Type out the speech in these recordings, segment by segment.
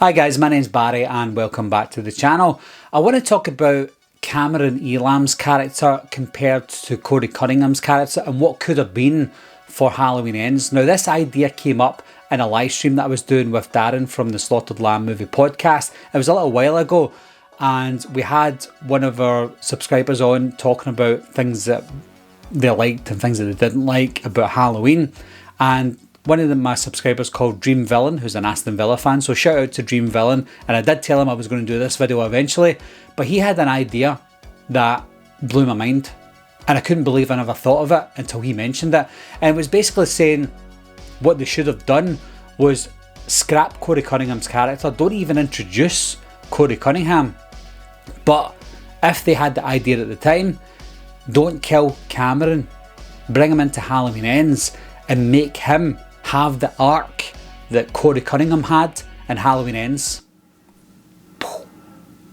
Hi guys, my name's Barry and welcome back to the channel. I want to talk about Cameron Elam's character compared to Corey Cunningham's character and what could have been for Halloween Ends. Now this idea came up in a live stream that I was doing with Darren from the Slaughtered Lamb Movie Podcast. It was a little while ago and we had one of our subscribers on talking about things that they liked and things that they didn't like about Halloween, and one of my subscribers called Dream Villain, who's an Aston Villa fan, so shout out to Dream Villain, and I did tell him I was going to do this video eventually, but he had an idea that blew my mind, and I couldn't believe I never thought of it until he mentioned it, and it was basically saying what they should have done was scrap Corey Cunningham's character, don't even introduce Corey Cunningham, but if they had the idea at the time, don't kill Cameron, bring him into Halloween Ends, and make him have the arc that Corey Cunningham had in Halloween Ends.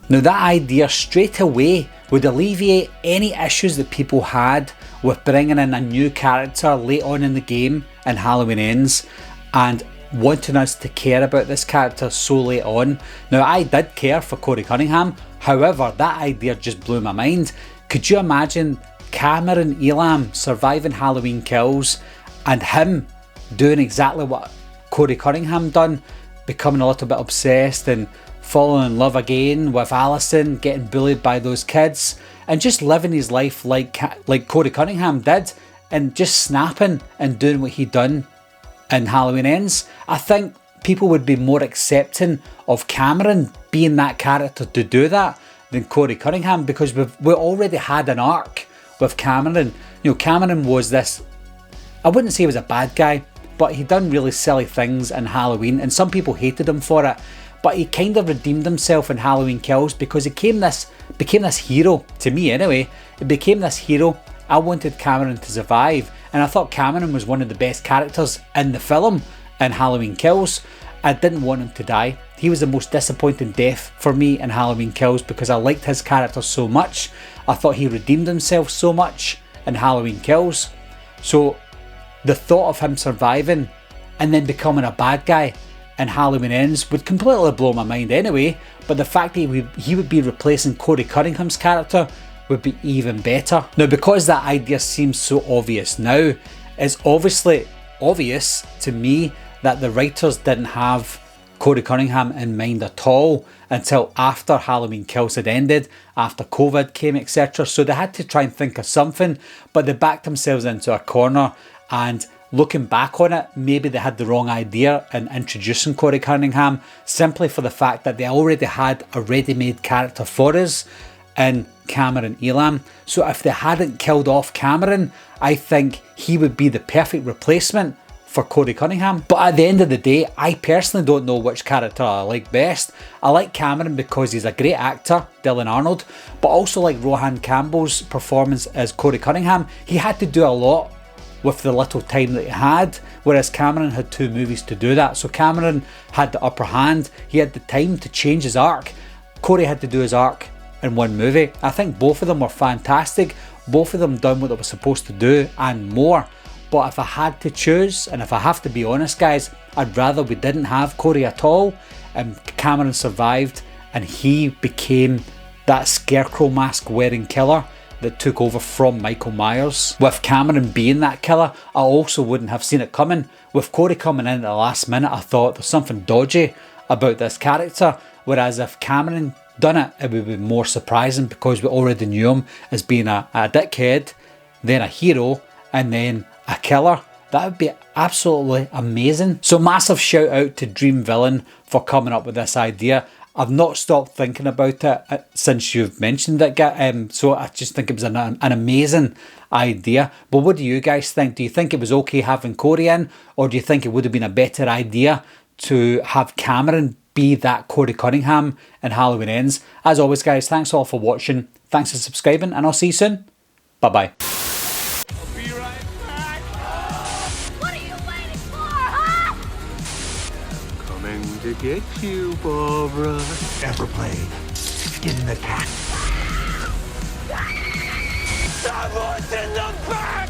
Now that idea straight away would alleviate any issues that people had with bringing in a new character late on in the game in Halloween Ends and wanting us to care about this character so late on. Now I did care for Corey Cunningham, however that idea just blew my mind. Could you imagine Cameron Elam surviving Halloween Kills and him doing exactly what Corey Cunningham done, becoming a little bit obsessed and falling in love again with Alison, getting bullied by those kids, and just living his life like Corey Cunningham did, and just snapping and doing what he done in Halloween Ends? I think people would be more accepting of Cameron being that character to do that than Corey Cunningham, because we already had an arc with Cameron. You know, Cameron was this, I wouldn't say he was a bad guy, but he done really silly things in Halloween and some people hated him for it, but he kind of redeemed himself in Halloween Kills because he became this hero, to me anyway. It became this hero. I wanted Cameron to survive, and I thought Cameron was one of the best characters in the film in Halloween Kills. I didn't want him to die. He was the most disappointing death for me in Halloween Kills because I liked his character so much. I thought he redeemed himself so much in Halloween Kills. So the thought of him surviving and then becoming a bad guy in Halloween Ends would completely blow my mind anyway, but the fact that he would be replacing Corey Cunningham's character would be even better. Now because that idea seems so obvious now, it's obviously obvious to me that the writers didn't have Corey Cunningham in mind at all until after Halloween Kills had ended, after COVID came, etc. So they had to try and think of something, but they backed themselves into a corner, and looking back on it, maybe they had the wrong idea in introducing Corey Cunningham simply for the fact that they already had a ready-made character for us in Cameron Elam. So if they hadn't killed off Cameron, I think he would be the perfect replacement for Corey Cunningham. But at the end of the day, I personally don't know which character I like best. I like Cameron because he's a great actor, Dylan Arnold, but also like Rohan Campbell's performance as Corey Cunningham. He had to do a lot with the little time that he had, whereas Cameron had 2 movies to do that. So Cameron had the upper hand, he had the time to change his arc. Corey had to do his arc in 1 movie. I think both of them were fantastic, both of them done what they were supposed to do and more. But if I had to choose, and if I have to be honest guys, I'd rather we didn't have Corey at all and Cameron survived and he became that scarecrow mask wearing killer that took over from Michael Myers. With Cameron being that killer, I also wouldn't have seen it coming. With Corey coming in at the last minute, I thought there's something dodgy about this character, whereas if Cameron done it, it would be more surprising because we already knew him as being a dickhead, then a hero, and then a killer. That would be absolutely amazing. So massive shout out to Dream Villain for coming up with this idea. I've not stopped thinking about it since you've mentioned it, so I just think it was an amazing idea. But what do you guys think? Do you think it was okay having Corey in, or do you think it would have been a better idea to have Cameron be that Corey Cunningham in Halloween Ends? As always guys, thanks all for watching, thanks for subscribing, and I'll see you soon. Bye bye. To get you, Barbara. Ever played Skin the Cat? Someone's in the back!